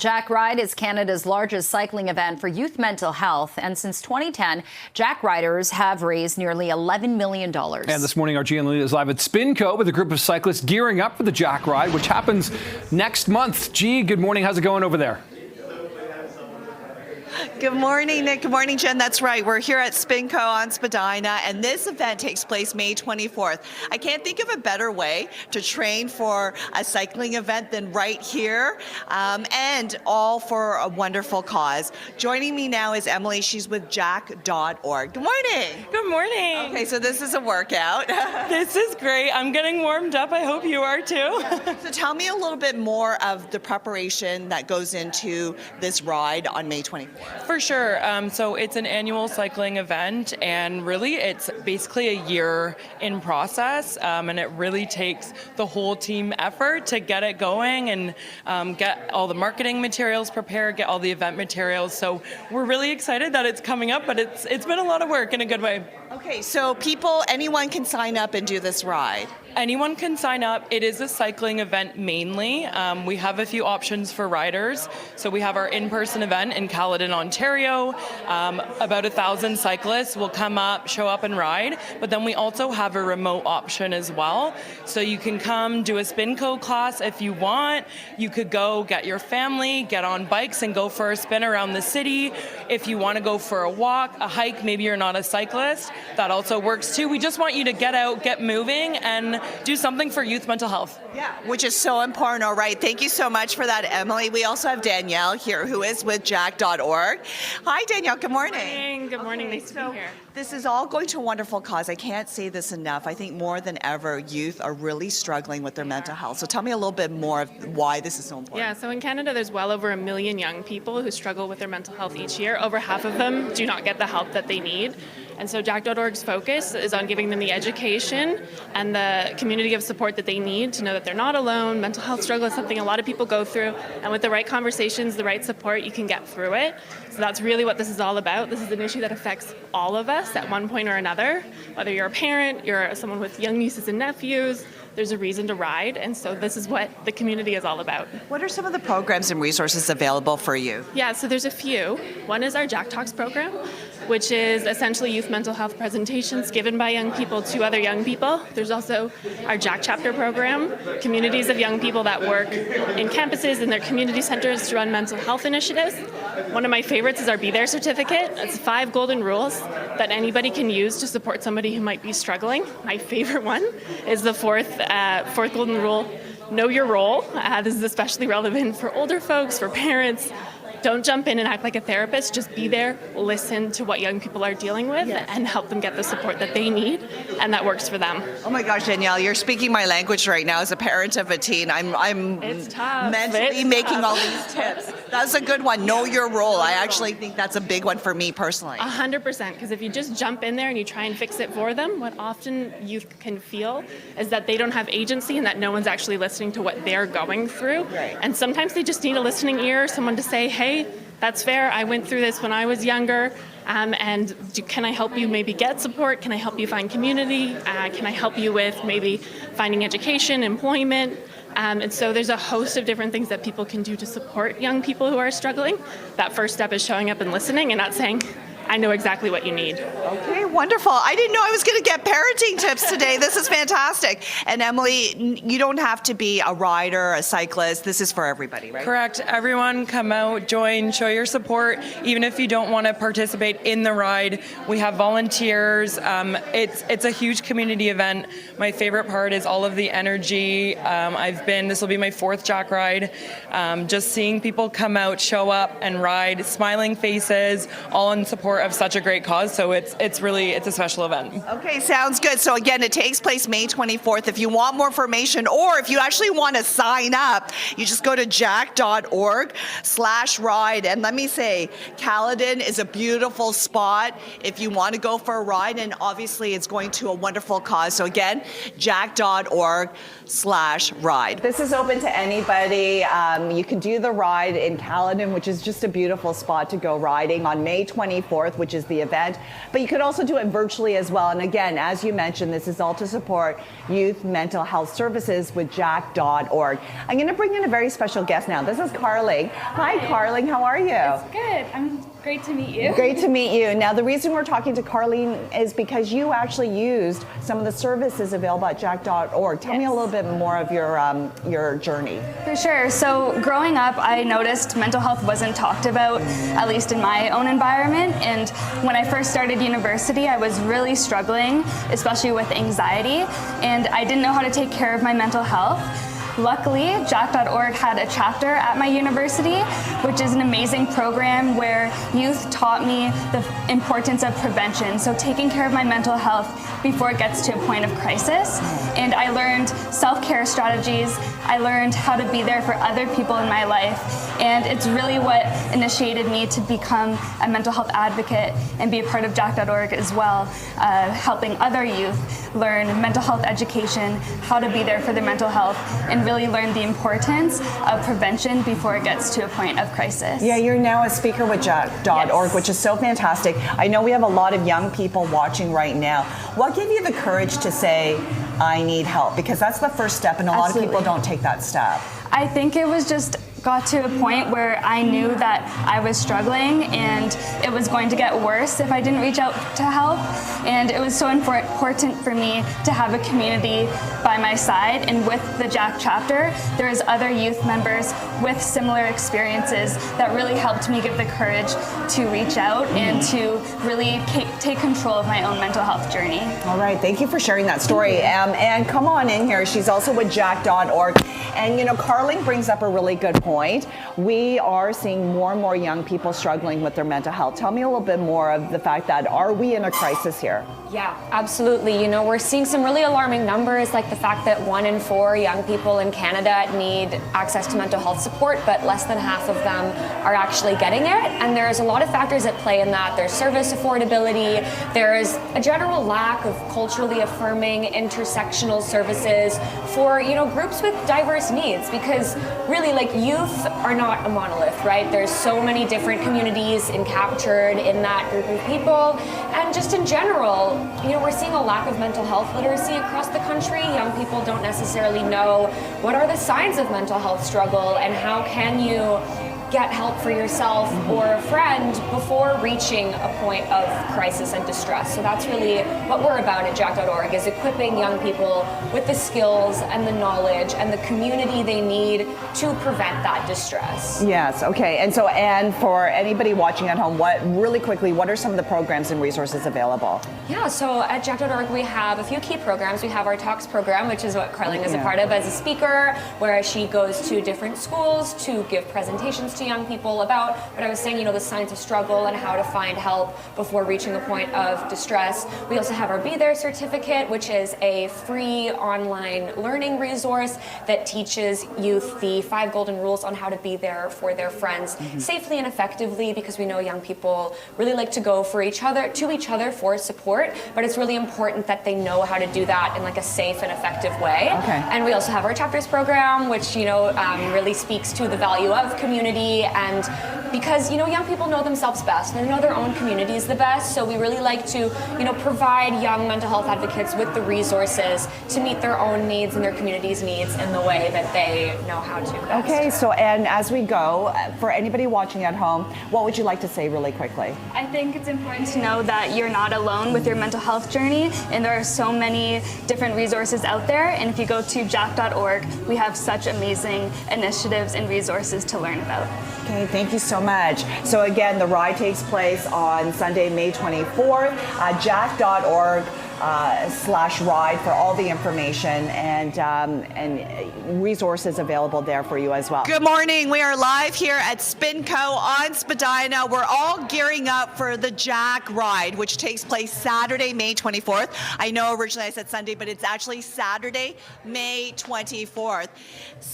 Jack Ride is Canada's largest cycling event for youth mental health. And since 2010, Jack Riders have raised nearly $11 million. And this morning, our GN is live at Spinco with a group of cyclists gearing up for the Jack Ride, which happens next month. G, good morning. How's it going over there? Good morning, Nick. Good morning, Jen. That's right. We're here at Spinco on Spadina, and this event takes place May 24th. I can't think of a better way to train for a cycling event than right here, and all for a wonderful cause. Joining me now is Emily. She's with jack.org. Good morning. Good morning. Okay, so this is a workout. This is great. I'm getting warmed up. I hope you are too. So tell me a little bit more of the preparation that goes into this ride on May 24th. For sure. So it's an annual cycling event, and really it's basically a year in process, and it really takes the whole team effort to get it going and get all the marketing materials prepared, get all the event materials. So we're really excited that it's coming up, but it's been a lot of work in a good way. Okay, so anyone can sign up and do this ride. Anyone can sign up. It is a cycling event mainly. We have a few options for riders. So we have our in-person event in Caledon, Ontario. About 1,000 cyclists will come up, show up and ride. But then we also have a remote option as well. So you can come do a Spinco class if you want. You could go get your family, get on bikes and go for a spin around the city. If you want to go for a walk, a hike, maybe you're not a cyclist, that also works too. We just want you to get out, get moving, and do something for youth mental health. Yeah, which is so important. All right, thank you so much for that, Emily. We also have Danielle here, who is with jack.org. Hi, Danielle. Good morning. Good morning. Nice to be here. This is all going to a wonderful cause. I can't say this enough. I think more than ever, youth are really struggling with their mental health. So tell me a little bit more of why this is so important. Yeah, so in Canada, there's well over 1 million young people who struggle with their mental health each year. Over half of them do not get the help that they need. And so jack.org's focus is on giving them the education and the community of support that they need to know that they're not alone. Mental health struggle is something a lot of people go through, and with the right conversations, the right support, you can get through it. So that's really what this is all about. This is an issue that affects all of us at one point or another. Whether you're a parent, you're someone with young nieces and nephews, there's a reason to ride, and so this is what the community is all about. What are some of the programs and resources available for you? Yeah, so there's a few. One is our Jack Talks program, which is essentially youth mental health presentations given by young people to other young people. There's also our Jack Chapter program, communities of young people that work in campuses and their community centers to run mental health initiatives. One of my favorites is our Be There certificate. It's 5 golden rules that anybody can use to support somebody who might be struggling. My favorite one is the fourth golden rule, know your role. This is especially relevant for older folks, for parents. Don't jump in and act like a therapist. Just be there, listen to what young people are dealing with, and help them get the support that they need, and that works for them. Oh my gosh, Danielle, you're speaking my language right now as a parent of a teen. I'm It's tough. mentally making all these tips. That's a good one. Know your role. I actually think that's a big one for me personally. 100%, because if you just jump in there and you try and fix it for them, what often youth can feel is that they don't have agency and that no one's actually listening to what they're going through. Right. And sometimes they just need a listening ear, someone to say, hey, that's fair, I went through this when I was younger, can I help you maybe get support? Can I help you find community? Can I help you with maybe finding education, employment? And so there's a host of different things that people can do to support young people who are struggling. That first step is showing up and listening and not saying, I know exactly what you need. Okay, wonderful. I didn't know I was going to get parenting tips today. This is fantastic. And Emily, you don't have to be a rider, a cyclist. This is for everybody, right? Correct. Everyone come out, join, show your support. Even if you don't want to participate in the ride, we have volunteers. It's a huge community event. My favorite part is all of the energy. This will be my 4th Jack Ride. Just seeing people come out, show up and ride, smiling faces, all in support of such a great cause. So it's a special event. Okay, sounds good. So again, it takes place May 24th. If you want more information, or if you actually want to sign up, you just go to jack.org/ride. And let me say, Caledon is a beautiful spot if you want to go for a ride, and obviously it's going to a wonderful cause. So again, jack.org/ride. This is open to anybody. You can do the ride in Caledon, which is just a beautiful spot to go riding on May 24th. 24th, which is the event. But you could also do it virtually as well. And again, as you mentioned, this is all to support youth mental health services with jack.org. I'm going to bring in a very special guest now. This is Carling. Hi, Carling. How are you? It's good. Great to meet you. Great to meet you. Now, the reason we're talking to Carling is because you actually used some of the services available at jack.org. Tell me a little bit more of your journey. For sure. So growing up, I noticed mental health wasn't talked about, at least in my own environment. And when I first started university, I was really struggling, especially with anxiety. And I didn't know how to take care of my mental health. Luckily, jack.org had a chapter at my university, which is an amazing program where youth taught me the importance of prevention, so taking care of my mental health before it gets to a point of crisis. And I learned self-care strategies. I learned how to be there for other people in my life. And it's really what initiated me to become a mental health advocate and be a part of jack.org as well, helping other youth learn mental health education, how to be there for their mental health, and really learn the importance of prevention before it gets to a point of crisis. Yeah, you're now a speaker with jack.org, Yes. which is so fantastic. I know we have a lot of young people watching right now. What gave you the courage to say, I need help? Because that's the first step, and a lot of people don't take that step. I think it was just got to a point where I knew that I was struggling and it was going to get worse if I didn't reach out to help. And it was so important for me to have a community by my side. And with the Jack chapter, there's other youth members with similar experiences that really helped me give the courage to reach out and to really take control of my own mental health journey. All right, thank you for sharing that story. And come on in here. She's also with jack.org. And you know, Carling brings up a really good point. We are seeing more and more young people struggling with their mental health. Tell me a little bit more of the fact that, are we in a crisis here? Yeah, absolutely. You know, we're seeing some really alarming numbers, like the fact that 1 in 4 young people in Canada need access to mental health support, but less than half of them are actually getting it. And there's a lot of factors at play in that. There's service affordability. There's a general lack of culturally affirming intersectional services for, you know, groups with diverse needs, because really, like, youth are not a monolith, right? There's so many different communities captured in that group of people. And just in general, you know, we're seeing a lack of mental health literacy across the country. Young people don't necessarily know what are the signs of mental health struggle and how can you get help for yourself or a friend before reaching a point of crisis and distress. So that's really what we're about at jack.org, is equipping young people with the skills and the knowledge and the community they need to prevent that distress. Yes, okay. And so, Anne, for anybody watching at home, really quickly, what are some of the programs and resources available? Yeah, so at jack.org we have a few key programs. We have our Talks program, which is what Carling is a part of as a speaker, where she goes to different schools to give presentations to young people about what I was saying, you know, the signs of struggle and how to find help before reaching a point of distress. We also have our Be There certificate, which is a free online learning resource that teaches youth the 5 golden rules on how to be there for their friends safely and effectively, because we know young people really like to go to each other for support, but it's really important that they know how to do that in like a safe and effective way. Okay. And we also have our Chapters program, which, you know, really speaks to the value of community. And because, you know, young people know themselves best and they know their own communities the best, so we really like to, you know, provide young mental health advocates with the resources to meet their own needs and their community's needs in the way that they know how to best. Okay, so, and as we go, for anybody watching at home, what would you like to say really quickly? I think it's important to know that you're not alone with your mental health journey, and there are so many different resources out there. And if you go to jack.org, we have such amazing initiatives and resources to learn about. Okay, thank you so much. So again, the ride takes place on Sunday, May 24th, jack.org. /ride for all the information and resources available there for you as well. Good morning. We are live here at Spinco on Spadina. We're all gearing up for the Jack Ride, which takes place Saturday, May 24th. I know originally I said Sunday, but it's actually Saturday, May 24th.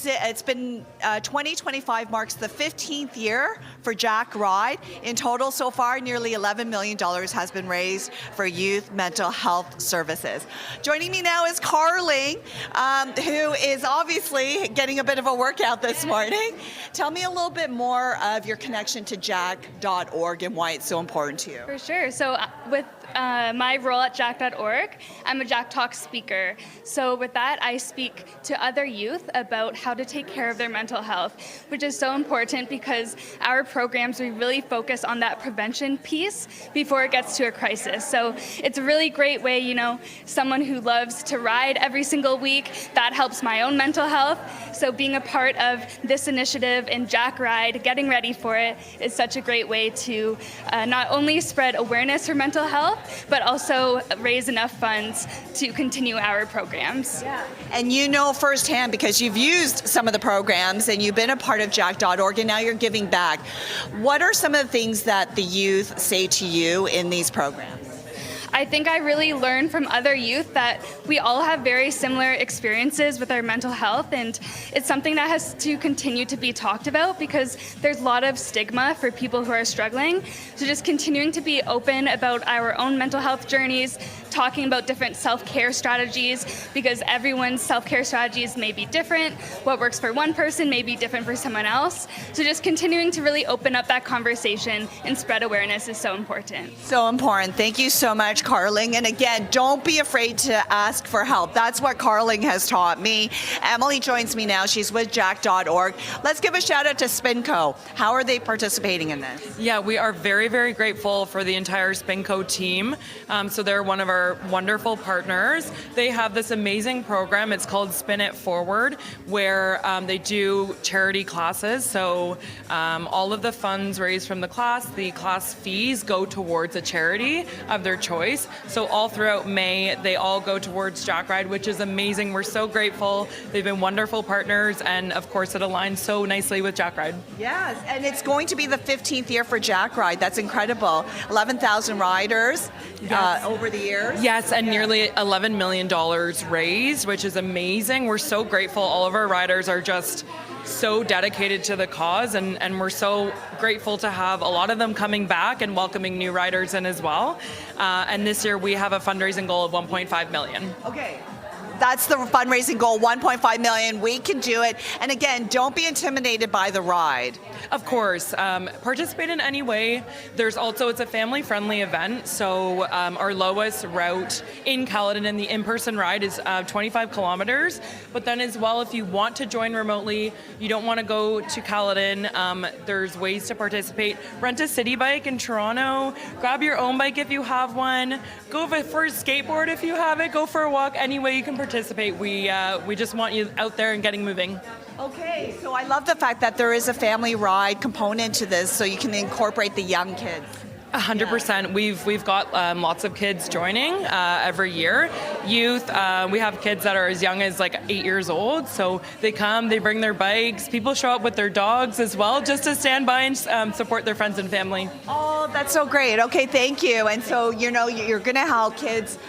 It's been 2025 marks the 15th year for Jack Ride. In total, so far, nearly $11 million has been raised for youth mental health Health Services. Joining me now is Carling, who is obviously getting a bit of a workout this morning. Tell me a little bit more of your connection to jack.org and why it's so important to you. For sure. So with my role at jack.org, I'm a Jack Talk speaker. So with that, I speak to other youth about how to take care of their mental health, which is so important because our programs, we really focus on that prevention piece before it gets to a crisis. So it's a really great way, someone who loves to ride every single week, that helps my own mental health. So being a part of this initiative in Jack Ride, getting ready for it, is such a great way to not only spread awareness for mental health, but also raise enough funds to continue our programs. Yeah. And you know firsthand because you've used some of the programs and you've been a part of jack.org and now you're giving back. What are some of the things that the youth say to you in these programs? I think I really learned from other youth that we all have very similar experiences with our mental health, and it's something that has to continue to be talked about because there's a lot of stigma for people who are struggling. So just continuing to be open about our own mental health journeys, talking about different self-care strategies because everyone's self-care strategies may be different. What works for one person may be different for someone else. So just continuing to really open up that conversation and spread awareness is so important. So important. Thank you so much, Carling. And again, don't be afraid to ask for help. That's what Carling has taught me. Emily joins me now. She's with jack.org. Let's give a shout out to Spinco. How are they participating in this? Yeah, we are very, very grateful for the entire Spinco team. So they're one of our wonderful partners. They have this amazing program. It's called Spin It Forward, where they do charity classes. So all of the funds raised from the class fees go towards a charity of their choice. So all throughout May, they all go towards Jack Ride, which is amazing. We're so grateful. They've been wonderful partners, and of course, it aligns so nicely with Jack Ride. Yes, and it's going to be the 15th year for Jack Ride. That's incredible. 11,000 riders over the years. Yes, and nearly $11 million raised, which is amazing. We're so grateful. All of our riders are just so dedicated to the cause, and we're so grateful to have a lot of them coming back and welcoming new riders in as well. And this year we have a fundraising goal of $1.5 million. Okay. That's the fundraising goal, 1.5 million. We can do it. And again, don't be intimidated by the ride. Of course, participate in any way. It's a family-friendly event. So our lowest route in Caledon in the in-person ride is 25 kilometers. But then as well, if you want to join remotely, you don't want to go to Caledon, there's ways to participate. Rent a city bike in Toronto, grab your own bike if you have one, go for a skateboard if you have it, go for a walk. Any way you can participate. We just want you out there and getting moving. Okay, so I love the fact that there is a family ride component to this so you can incorporate the young kids. 100%. We've got lots of kids joining every year. Youth, we have kids that are as young as like 8 years old. So they come, they bring their bikes. People show up with their dogs as well, just to stand by and support their friends and family. Oh, that's so great. Okay, thank you. And so, you're going to help kids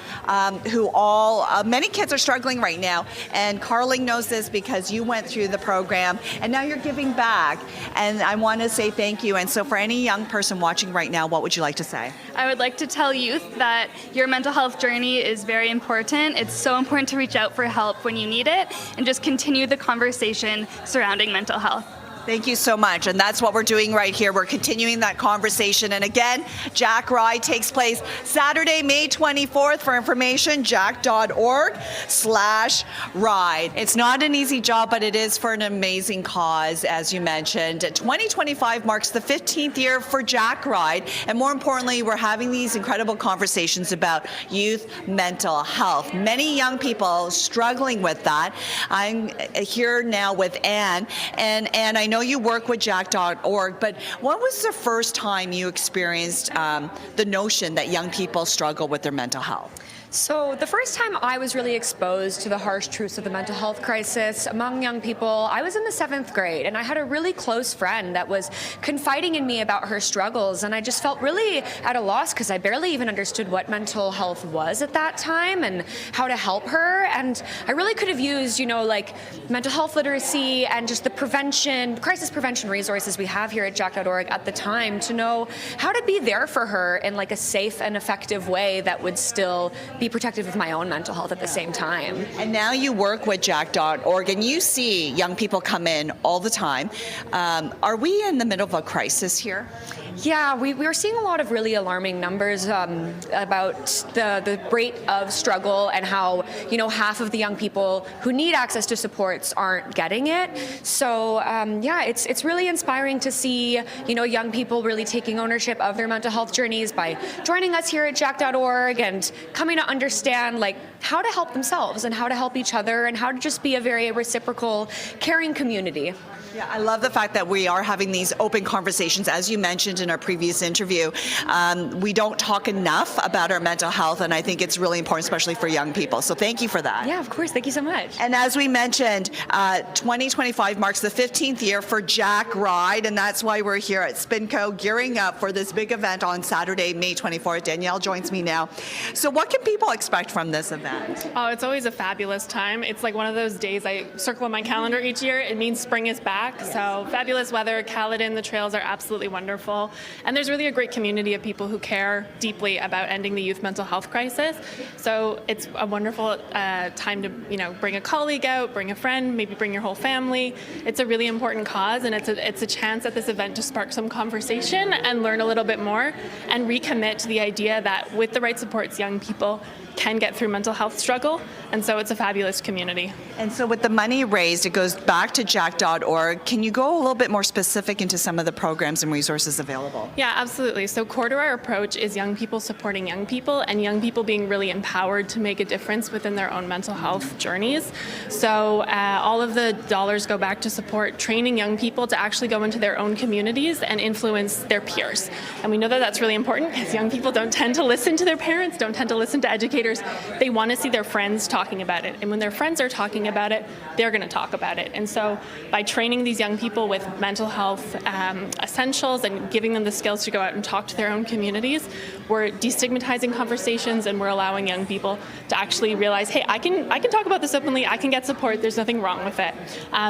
many kids are struggling right now. And Carling knows this because you went through the program and now you're giving back. And I want to say thank you. And so for any young person watching right now, what would you like to say? I would like to tell youth that your mental health journey is very important. It's so important to reach out for help when you need it and just continue the conversation surrounding mental health. Thank you so much. And that's what we're doing right here. We're continuing that conversation. And again, Jack Ride takes place Saturday, May 24th. For information, jack.org/ride. It's not an easy job, but it is for an amazing cause, as you mentioned. 2025 marks the 15th year for Jack Ride. And more importantly, we're having these incredible conversations about youth mental health. Many young people struggling with that. I'm here now with Anne. And I know you work with jack.org, but when was the first time you experienced the notion that young people struggle with their mental health? So the first time I was really exposed to the harsh truths of the mental health crisis among young people, I was in the 7th grade, and I had a really close friend that was confiding in me about her struggles, and I just felt really at a loss because I barely even understood what mental health was at that time and how to help her. And I really could have used, like mental health literacy and just the crisis prevention resources we have here at jack.org at the time to know how to be there for her in like a safe and effective way that would still be be protective of my own mental health at the same time. And now you work with Jack.org, and you see young people come in all the time. Are we in the middle of a crisis here? Yeah, we are seeing a lot of really alarming numbers about the rate of struggle and how, half of the young people who need access to supports aren't getting it. So, it's really inspiring to see, young people really taking ownership of their mental health journeys by joining us here at Jack.org and coming to understand, how to help themselves and how to help each other and how to just be a very reciprocal, caring community. Yeah, I love the fact that we are having these open conversations. As you mentioned in our previous interview, we don't talk enough about our mental health, and I think it's really important, especially for young people. So thank you for that. Yeah, of course. Thank you so much. And as we mentioned, 2025 marks the 15th year for Jack Ride, and that's why we're here at Spinco gearing up for this big event on Saturday, May 24th. Danielle joins me now. So what can people expect from this event? Oh, it's always a fabulous time. It's like one of those days I circle on my calendar each year. It means spring is back. Yes. So fabulous weather, Caledon, the trails are absolutely wonderful. And there's really a great community of people who care deeply about ending the youth mental health crisis. So it's a wonderful time to, bring a colleague out, bring a friend, maybe bring your whole family. It's a really important cause, and it's a chance at this event to spark some conversation and learn a little bit more and recommit to the idea that with the right supports, young people can get through mental health struggle. And so it's a fabulous community. And so with the money raised, it goes back to Jack.org. Can you go a little bit more specific into some of the programs and resources available? Yeah, absolutely. So core to our approach is young people supporting young people and young people being really empowered to make a difference within their own mental health journeys. So all of the dollars go back to support training young people to actually go into their own communities and influence their peers. And we know that that's really important because young people don't tend to listen to their parents, don't tend to listen to educators. They want to see their friends talking about it. And when their friends are talking about it, they're going to talk about it. And so by training these young people with mental health essentials and giving them the skills to go out and talk to their own communities, we're destigmatizing conversations, and we're allowing young people to actually realize, hey, I can talk about this openly, I can get support, there's nothing wrong with it.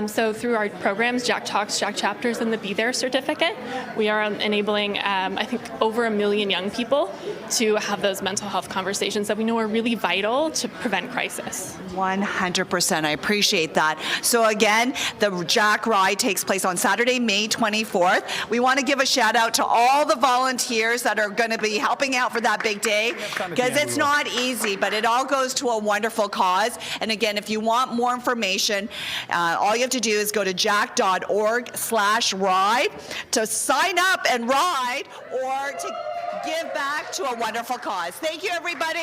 So through our programs, Jack Talks, Jack Chapters, and the Be There certificate, we are enabling, I think, over 1 million young people to have those mental health conversations that we know are really vital to prevent crisis. 100%. I appreciate that. So again, the Jack Ride takes place on Saturday, May 24th. We want to give a shout out to all the volunteers that are going to be helping out for that big day, because it's not easy, but it all goes to a wonderful cause. And again, if you want more information, all you have to do is go to jack.org/ride to sign up and ride, or to give back to a wonderful cause. Thank you, everybody.